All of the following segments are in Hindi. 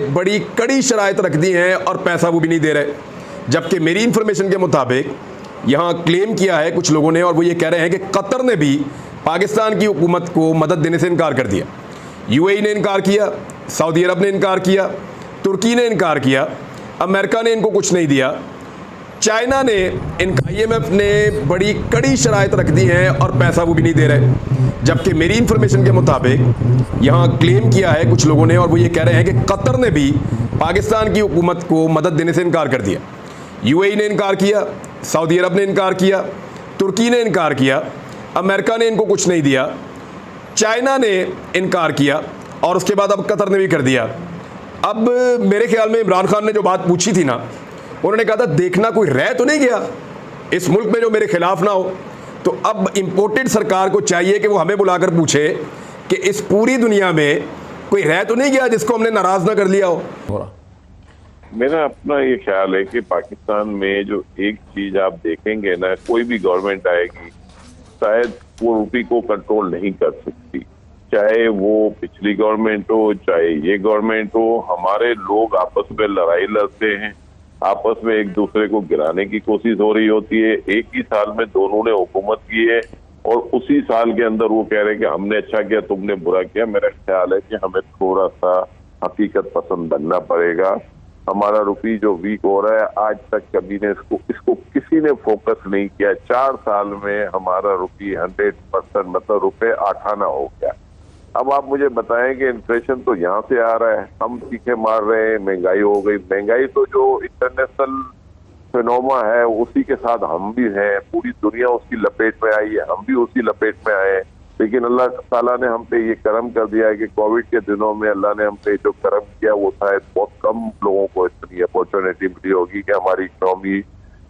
बड़ी कड़ी शराइत रख दी हैं और पैसा वो भी नहीं दे रहे। जबकि मेरी इंफॉर्मेशन के मुताबिक यहाँ क्लेम किया है कुछ लोगों ने, और वो ये कह रहे हैं कि कतर ने भी पाकिस्तान की हुकूमत को मदद देने से इनकार कर दिया। यूएई ने इनकार किया, सऊदी अरब ने इनकार किया, तुर्की ने इनकार किया, अमेरिका ने इनको कुछ नहीं दिया, चाइना ने इनका, IMF ने बड़ी कड़ी शराइत रख दी हैं और पैसा वो भी नहीं दे रहे। जबकि मेरी इंफॉर्मेशन के मुताबिक यहाँ क्लेम किया है कुछ लोगों ने, और वो ये कह रहे हैं कि कतर ने भी पाकिस्तान की हुकूमत को मदद देने से इनकार कर दिया। यूएई ने इनकार किया, सऊदी अरब ने इनकार किया, तुर्की ने इनकार किया, अमेरिका ने इनको कुछ नहीं दिया, चाइना ने इनकार किया, और उसके बाद अब कतर ने भी कर दिया। अब मेरे ख्याल में इमरान खान ने जो बात पूछी थी ना, उन्होंने कहा था देखना कोई रह तो नहीं गया इस मुल्क में जो मेरे खिलाफ ना हो। तो अब इंपोर्टेड सरकार को चाहिए कि वो हमें बुलाकर पूछे कि इस पूरी दुनिया में कोई रह तो नहीं गया जिसको हमने नाराज ना कर लिया हो। मेरा अपना ये ख्याल है कि पाकिस्तान में जो एक चीज आप देखेंगे ना, कोई भी गवर्नमेंट आएगी शायद वो रुपये को कंट्रोल नहीं कर सकती, चाहे वो पिछली गवर्नमेंट हो चाहे ये गवर्नमेंट हो। हमारे लोग आपस में लड़ाई लड़ते हैं, आपस में एक दूसरे को गिराने की कोशिश हो रही होती है। एक ही साल में दोनों ने हुकूमत की है और उसी साल के अंदर वो कह रहे हैं कि हमने अच्छा किया तुमने बुरा किया। मेरा ख्याल है कि हमें थोड़ा सा हकीकत पसंद बनना पड़ेगा। हमारा रुपये जो वीक हो रहा है, आज तक कभी ने इसको किसी ने फोकस नहीं किया। 4 साल में हमारा रुपये 100% मतलब रुपए 8 आना हो गया। अब आप मुझे बताएं कि इन्फ्लेशन तो यहाँ से आ रहा है, हम चीखे मार रहे हैं, महंगाई हो गई। महंगाई तो जो इंटरनेशनल फिनोमा है उसी के साथ हम भी हैं, पूरी दुनिया उसकी लपेट में आई है, हम भी उसी लपेट में आए हैं। लेकिन अल्लाह ताला ने हम पे ये करम कर दिया है कि कोविड के दिनों में अल्लाह ने हम पे जो करम किया वो शायद बहुत कम लोगों को इतनी अपॉर्चुनिटी मिली होगी कि हमारी इकोनॉमी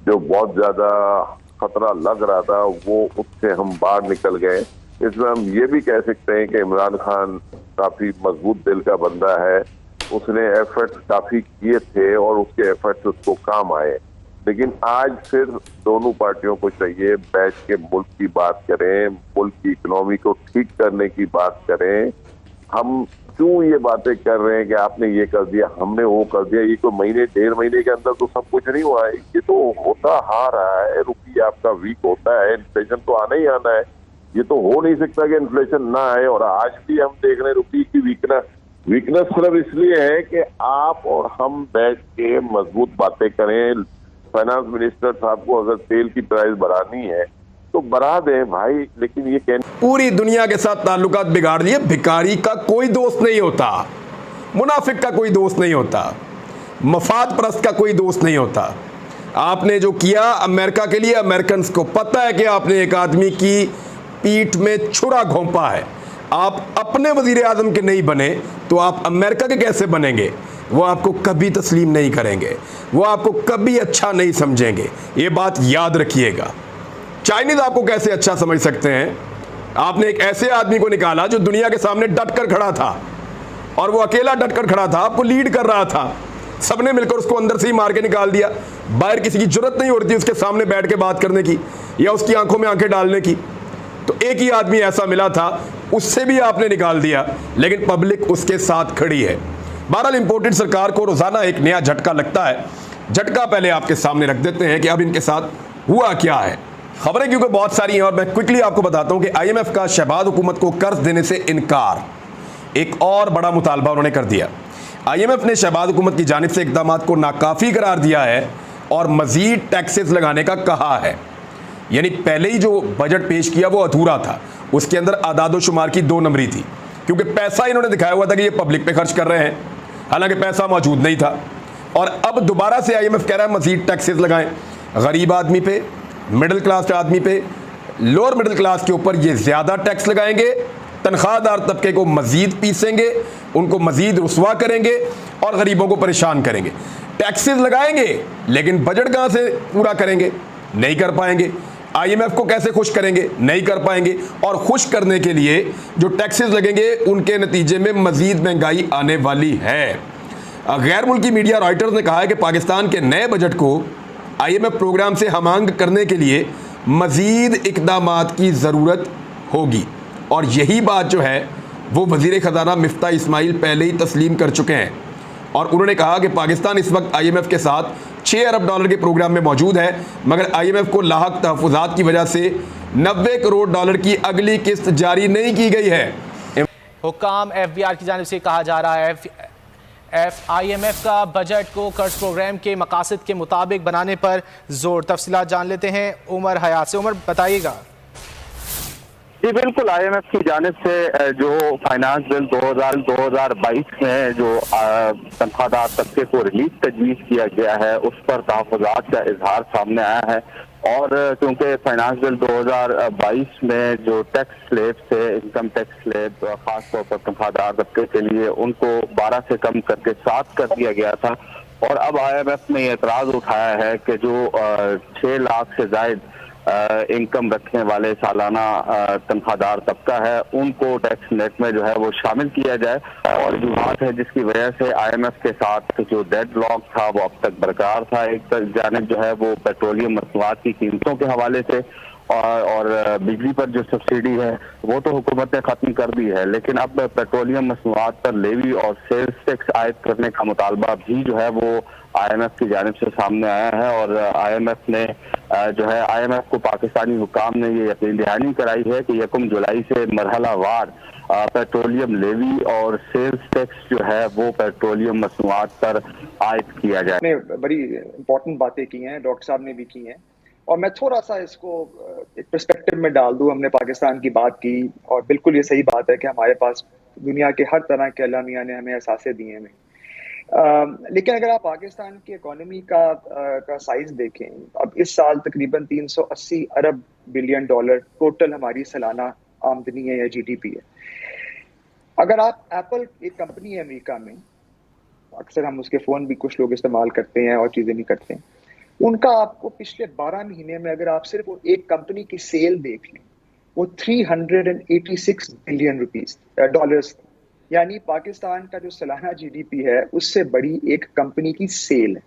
जो बहुत ज्यादा खतरा लग रहा था वो उससे हम बाहर निकल गए। इसमें हम ये भी कह सकते हैं कि इमरान खान काफी मजबूत दिल का बंदा है, उसने एफर्ट्स काफी किए थे और उसके एफर्ट्स उसको काम आए। लेकिन आज फिर दोनों पार्टियों को चाहिए बैठ के मुल्क की बात करें, मुल्क की इकोनॉमी को ठीक करने की बात करें। हम क्यों ये बातें कर रहे हैं कि आपने ये कर दिया हमने वो कर दिया? ये कोई महीने 1.5 महीने के अंदर तो सब कुछ नहीं हुआ है, ये तो होता आ रहा है। रुपया आपका वीक होता है, इन्फ्लेशन तो आना ही आना है। ये तो हो नहीं सकता कि इन्फ्लेशन ना आए। और आज भी हम देख रहे हैं रुपये की वीकनेस सिर्फ इसलिए है कि आप और हम बैठ के मजबूत बातें करें। फाइनेंस मिनिस्टर साहब को अगर तेल की प्राइस बढ़ानी है तो बढ़ा दें भाई, लेकिन ये पूरी दुनिया के साथ ताल्लुकात बिगाड़ दिए। भिखारी का कोई दोस्त नहीं होता, मुनाफिक का कोई दोस्त नहीं होता, मफाद परस्त का कोई दोस्त नहीं होता। आपने जो किया अमेरिका के लिए, अमेरिकन को पता है कि आपने एक आदमी की पीठ में छुरा घोंपा है। आप अपने वजीर आजम के नहीं बने तो आप अमेरिका के कैसे बनेंगे? वो आपको कभी तस्लीम नहीं करेंगे, वो आपको कभी अच्छा नहीं समझेंगे, ये बात याद रखिएगा। चाइनीज आपको कैसे अच्छा समझ सकते हैं? आपने एक ऐसे आदमी को निकाला जो दुनिया के सामने डटकर खड़ा था, और वो अकेला डटकर खड़ा था, आपको लीड कर रहा था। सबने मिलकर उसको अंदर से ही मार के निकाल दिया। बाहर किसी की जरूरत नहीं होती उसके सामने बैठ के बात करने की या उसकी आंखों में आंखें डालने की। तो एक ही आदमी ऐसा मिला था, उससे भी आपने निकाल दिया, लेकिन पब्लिक उसके साथ खड़ी है। बहरहाल इंपोर्टेड सरकार को रोजाना एक नया झटका लगता है। झटका पहले आपके सामने रख देते हैं कि अब इनके साथ हुआ क्या है। खबरें क्योंकि बहुत सारी हैं और मैं क्विकली आपको बताता हूं कि IMF का शहबाज हुकूमत को कर्ज देने से इनकार, एक और बड़ा मुतालबा उन्होंने कर दिया। IMF ने शहबाज हुकूमत की जानिब से इक़दाम को नाकाफी करार दिया है और मजीद टैक्सेस लगाने का कहा है। यानी पहले ही जो बजट पेश किया वो अधूरा था, उसके अंदर आदादोशुमार की 2 नंबरी थी, क्योंकि पैसा इन्होंने दिखाया हुआ था कि ये पब्लिक पे खर्च कर रहे हैं, हालांकि पैसा मौजूद नहीं था। और अब दोबारा से IMF कह रहा है मजीद टैक्सेस लगाएं, गरीब आदमी पे, मिडिल क्लास आदमी पे, लोअर मिडिल क्लास के ऊपर ये ज़्यादा टैक्स लगाएंगे, तनख्वाहदार तबके को मजीद पीसेंगे, उनको मजीद रुसवा करेंगे और गरीबों को परेशान करेंगे। टैक्सेस लगाएंगे लेकिन बजट कहाँ से पूरा करेंगे? नहीं कर पाएंगे। IMF को कैसे खुश करेंगे? नहीं कर पाएंगे। और खुश करने के लिए जो टैक्सेस लगेंगे उनके नतीजे में मजीद महंगाई आने वाली है। गैर मुल्की मीडिया रॉयटर्स ने कहा है कि पाकिस्तान के नए बजट को IMF प्रोग्राम से हमांग करने के लिए मजीद इक़दामात की ज़रूरत होगी, और यही बात जो है वो वज़ीर ख़जाना मिफ्ता इस्माइल पहले ही तस्लीम कर चुके हैं। और उन्होंने कहा कि पाकिस्तान इस वक्त IMF के साथ $6 अरब के प्रोग्राम में मौजूद है, मगर IMF को लाहक तहफ़्फ़ुज़ात की वजह से $90 करोड़ की अगली किस्त जारी नहीं की गई है। हुक्काम FBR की जानिब से कहा जा रहा है IMF का बजट को कर्ज प्रोग्राम के मकासद के मुताबिक बनाने पर जोर। तफसीलात जान लेते हैं उमर हयात से। उमर, बताइएगा। जी बिल्कुल, IMF की जानिब से जो फाइनेंस बिल 2022 में जो तनख्वाहदार तबके को रिलीज तजवीज़ किया गया है, उस पर तहफ़्फ़ुज़ात का इजहार सामने आया है। और क्योंकि फाइनेंस बिल 2022 में जो टैक्स स्लैब थे, इनकम टैक्स स्लैब खासतौर पर तनख्वाहदार तबके के लिए, उनको 12 से कम करके 7 कर दिया गया था। और अब IMF ने एतराज़ उठाया है कि जो 6 लाख से ज़ायद इनकम रखने वाले सालाना तनख्वाहदार तबका है, उनको टैक्स नेट में जो है वो शामिल किया जाए। और जो बात है जिसकी वजह से IMF के साथ जो डेडलॉक था वो अब तक बरकरार था। एक जानिब जो है वो पेट्रोलियम मसनूआत की कीमतों के हवाले से और बिजली पर जो सब्सिडी है वो तो हुकूमत ने खत्म कर दी है, लेकिन अब पेट्रोलियम मसनूआत पर लेवी और सेल्स टैक्स आयद करने का मुतालबा भी जो है वो IMF की जानिब से सामने आया है। और IMF ने जो है IMF को पाकिस्तानी हुकाम ने ये यकीन दहानी कराई है कि 1 जुलाई से मरहलावार पेट्रोलियम लेवी और सेल्स टैक्स जो है वो पेट्रोलियम मसनूआत पर आयद किया जाए। बड़ी इंपॉर्टेंट बातें की हैं, डॉक्टर साहब ने भी की हैं, और मैं थोड़ा सा इसको एक पर्सपेक्टिव में डाल दूं। हमने पाकिस्तान की बात की और बिल्कुल ये सही बात है कि हमारे पास दुनिया के हर तरह के अल्लाह मियां ने हमें एहसासे दिए हैं। लेकिन अगर आप पाकिस्तान की इकोनॉमी का साइज देखें, अब इस साल तकरीबन 380 अरब बिलियन डॉलर टोटल हमारी सालाना आमदनी है या GDP है। अगर आप एप्पल, एक कंपनी है अमेरिका में, अक्सर हम उसके फ़ोन भी कुछ लोग इस्तेमाल करते हैं और चीज़ें नहीं करते हैं, उनका आपको पिछले 12 महीने में अगर आप सिर्फ एक कंपनी की सेल देख लें, वो 386 बिलियन डॉलर्स, यानी पाकिस्तान का जो सालाना GDP है उससे बड़ी एक कंपनी की सेल है।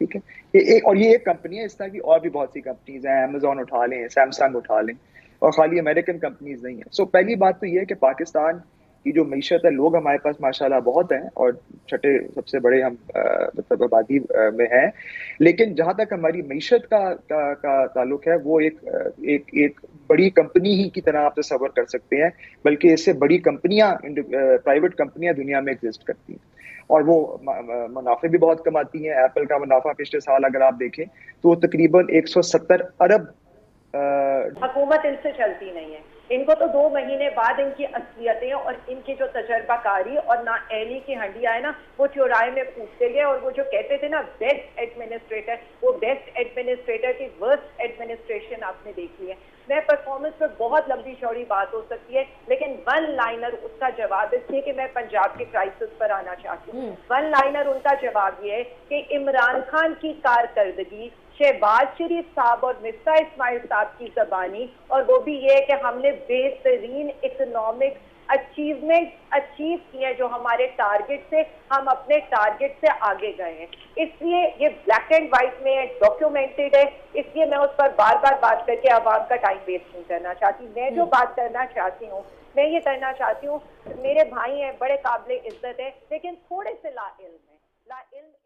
ठीक है, ये एक कंपनी है, इस तरह की और भी बहुत सी कंपनीज हैं, अमेजोन उठा लें, सैमसंग उठा लें, और खाली अमेरिकन कंपनीज नहीं है। सो पहली बात तो ये है कि पाकिस्तान की जो मीशत है, लोग हमारे पास माशाल्लाह बहुत हैं और छठे सबसे बड़े हम मतलब आबादी में हैं, लेकिन जहाँ तक हमारी मीशत का ताल्लुक है वो एक बड़ी कंपनी ही की तरह आप तस्वर कर सकते हैं, बल्कि इससे बड़ी कंपनियां, प्राइवेट कंपनियां दुनिया में एग्जिस्ट करती हैं और वो मुनाफे भी बहुत कमाती हैं। एप्पल का मुनाफा पिछले साल अगर आप देखें तो वो तकरीबन 170 अरब। हुकूमत इनसे चलती नहीं है, इनको तो 2 महीने बाद इनकी असलियतें और इनकी जो तजर्बाकारी और ना एहली की हंडिया है ना, वो चौराहे में पूछते गए। और वो जो कहते थे ना बेस्ट एडमिनिस्ट्रेटर, वो बेस्ट एडमिनिस्ट्रेटर की वर्स्ट एडमिनिस्ट्रेशन आपने देखी है। मैं परफॉर्मेंस पर बहुत लंबी चौड़ी बात हो सकती है, लेकिन वन लाइनर उसका जवाब इसलिए कि मैं पंजाब के क्राइसिस पर आना चाहती हूँ। वन लाइनर उनका जवाब ये है कि इमरान खान की कारकर्दगी, शहबाज शरीफ साहब और मिर्जा इस्माइल साहब की जबानी, और वो भी ये है कि हमने बेहतरीन इकोनॉमिक अचीवमेंट अचीव किए हैं, जो हमारे टारगेट से, हम अपने टारगेट से आगे गए हैं। इसलिए ये ब्लैक एंड व्हाइट में है, डॉक्यूमेंटेड है, इसलिए मैं उस पर बार बार बात करके आवाम का टाइम वेस्ट नहीं करना चाहती। मैं जो बात करना चाहती हूँ, मैं ये करना चाहती हूँ, मेरे भाई हैं, बड़े काबिल इज्जत है, लेकिन थोड़े से लाइल्म है।